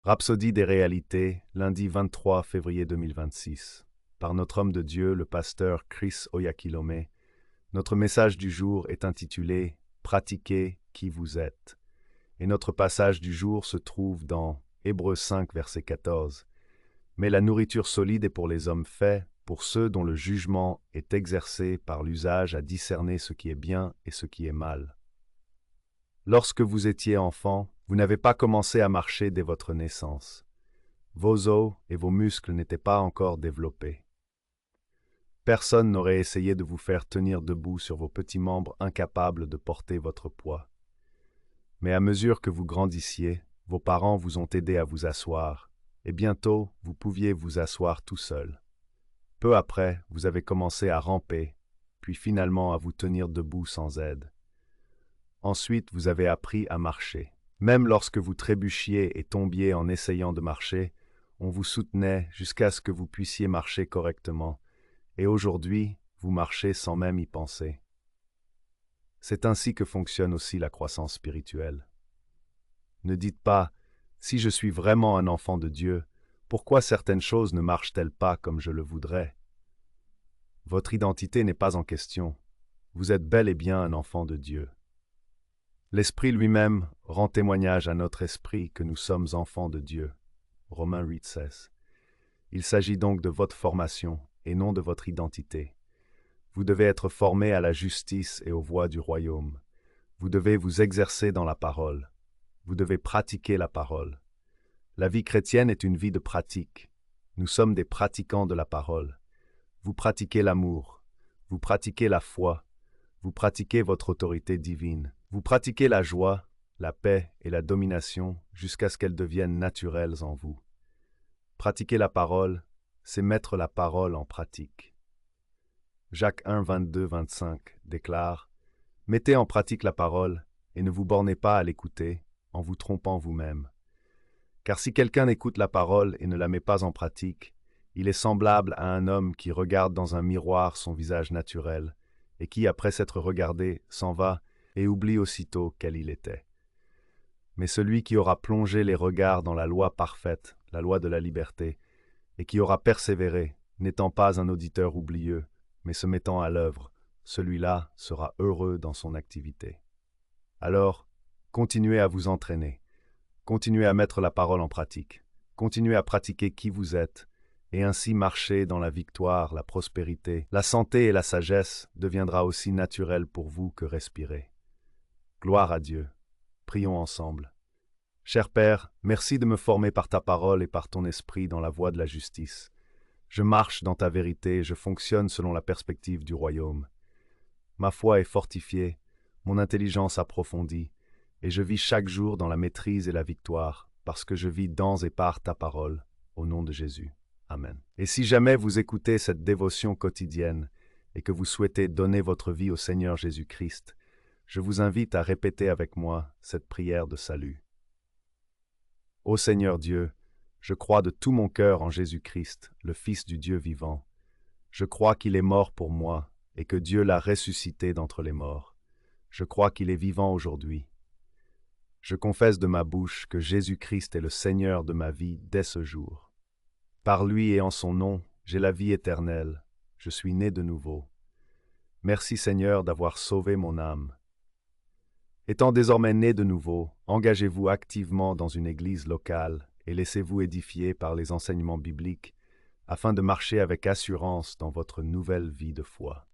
Rhapsodie des réalités, lundi 23 février 2026. Par notre homme de Dieu, le pasteur Chris Oyakhilome, notre message du jour est intitulé « Pratiquez qui vous êtes ». Et notre passage du jour se trouve dans Hébreux 5, verset 14. Mais la nourriture solide est pour les hommes faits, pour ceux dont le jugement est exercé par l'usage à discerner ce qui est bien et ce qui est mal. Lorsque vous étiez enfant, vous n'avez pas commencé à marcher dès votre naissance. Vos os et vos muscles n'étaient pas encore développés. Personne n'aurait essayé de vous faire tenir debout sur vos petits membres incapables de porter votre poids. Mais à mesure que vous grandissiez, vos parents vous ont aidé à vous asseoir, et bientôt vous pouviez vous asseoir tout seul. Peu après, vous avez commencé à ramper, puis finalement à vous tenir debout sans aide. Ensuite, vous avez appris à marcher. Même lorsque vous trébuchiez et tombiez en essayant de marcher, on vous soutenait jusqu'à ce que vous puissiez marcher correctement, et aujourd'hui, vous marchez sans même y penser. C'est ainsi que fonctionne aussi la croissance spirituelle. Ne dites pas « Si je suis vraiment un enfant de Dieu, pourquoi certaines choses ne marchent-elles pas comme je le voudrais ?» Votre identité n'est pas en question. Vous êtes bel et bien un enfant de Dieu. L'Esprit lui-même rend témoignage à notre esprit que nous sommes enfants de Dieu. Romains 8,16. Il s'agit donc de votre formation et non de votre identité. Vous devez être formé à la justice et aux voies du royaume. Vous devez vous exercer dans la parole. Vous devez pratiquer la parole. La vie chrétienne est une vie de pratique. Nous sommes des pratiquants de la parole. Vous pratiquez l'amour. Vous pratiquez la foi. Vous pratiquez votre autorité divine. Vous pratiquez la joie, la paix et la domination jusqu'à ce qu'elles deviennent naturelles en vous. Pratiquer la parole, c'est mettre la parole en pratique. Jacques 1, 22, 25 déclare « Mettez en pratique la parole et ne vous bornez pas à l'écouter en vous trompant vous-même. Car si quelqu'un écoute la parole et ne la met pas en pratique, il est semblable à un homme qui regarde dans un miroir son visage naturel et qui, après s'être regardé, s'en va et oublie aussitôt quel il était. Mais celui qui aura plongé les regards dans la loi parfaite, la loi de la liberté, et qui aura persévéré, n'étant pas un auditeur oublieux, mais se mettant à l'œuvre, celui-là sera heureux dans son activité. Alors, continuez à vous entraîner, continuez à mettre la parole en pratique, continuez à pratiquer qui vous êtes, et ainsi marcher dans la victoire, la prospérité, la santé et la sagesse deviendra aussi naturel pour vous que respirer. Gloire à Dieu. Prions ensemble. Cher Père, merci de me former par ta parole et par ton esprit dans la voie de la justice. Je marche dans ta vérité et je fonctionne selon la perspective du royaume. Ma foi est fortifiée, mon intelligence approfondie, et je vis chaque jour dans la maîtrise et la victoire, parce que je vis dans et par ta parole, au nom de Jésus. Amen. Et si jamais vous écoutez cette dévotion quotidienne et que vous souhaitez donner votre vie au Seigneur Jésus-Christ, je vous invite à répéter avec moi cette prière de salut. Ô Seigneur Dieu, je crois de tout mon cœur en Jésus-Christ, le Fils du Dieu vivant. Je crois qu'il est mort pour moi et que Dieu l'a ressuscité d'entre les morts. Je crois qu'il est vivant aujourd'hui. Je confesse de ma bouche que Jésus-Christ est le Seigneur de ma vie dès ce jour. Par lui et en son nom, j'ai la vie éternelle. Je suis né de nouveau. Merci Seigneur d'avoir sauvé mon âme. Étant désormais né de nouveau, engagez-vous activement dans une église locale et laissez-vous édifier par les enseignements bibliques afin de marcher avec assurance dans votre nouvelle vie de foi.